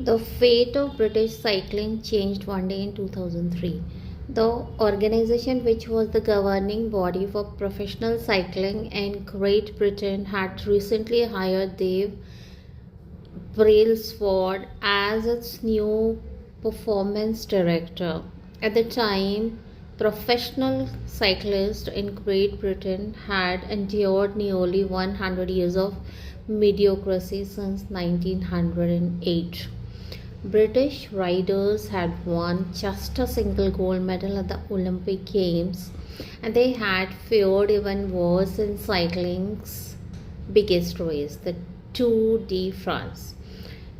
The fate of British cycling changed one day in 2003. The organization, which was the governing body for professional cycling in Great Britain, had recently hired Dave Brailsford as its new performance director. At the time, professional cyclists in Great Britain had endured nearly 100 years of mediocrity since 1908. British riders had won just a single gold medal at the Olympic Games, and they had fared even worse in cycling's biggest race, the Tour de France.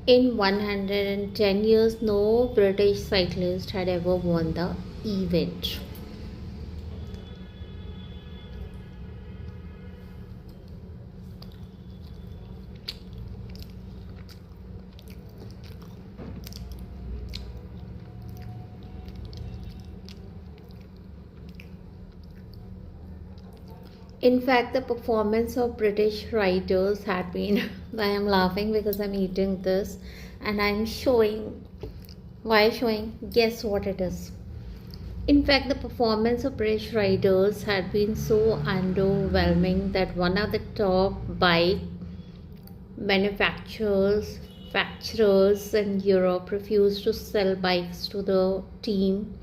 In 110 years, no British cyclist had ever won the event. In fact, the performance of British riders had been. I am laughing because I'm eating this and I'm showing. Why showing? Guess what it is. In fact, the performance of British riders had been so underwhelming that one of the top bike manufacturers in Europe refused to sell bikes to the team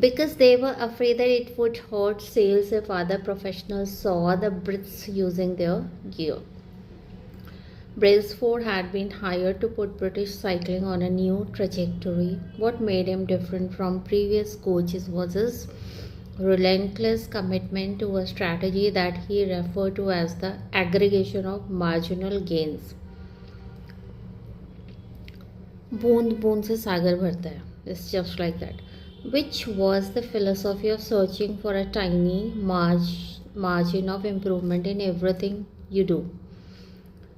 because they were afraid that it would hurt sales if other professionals saw the Brits using their gear. Brailsford had been hired to put British cycling on a new trajectory. What made him different from previous coaches was his relentless commitment to a strategy that he referred to as the aggregation of marginal gains. बूंद बूंद से सागर भरता है. It's just like that. Which was the philosophy of searching for a tiny margin of improvement in everything you do.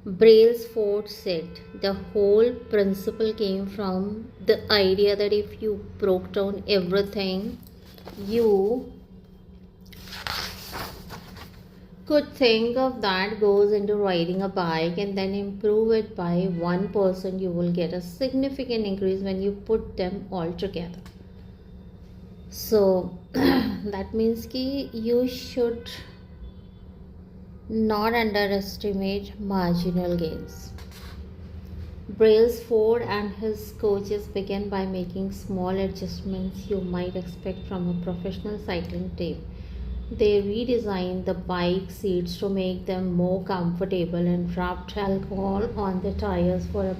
Brailsford said the whole principle came from the idea that if you broke down everything you could think of that goes into riding a bike and then improve it by 1%, you will get a significant increase when you put them all together. So that means ki you should not underestimate marginal gains. Brailsford and his coaches began by making small adjustments you might expect from a professional cycling team. They redesigned the bike seats to make them more comfortable and rubbed alcohol on the tires for a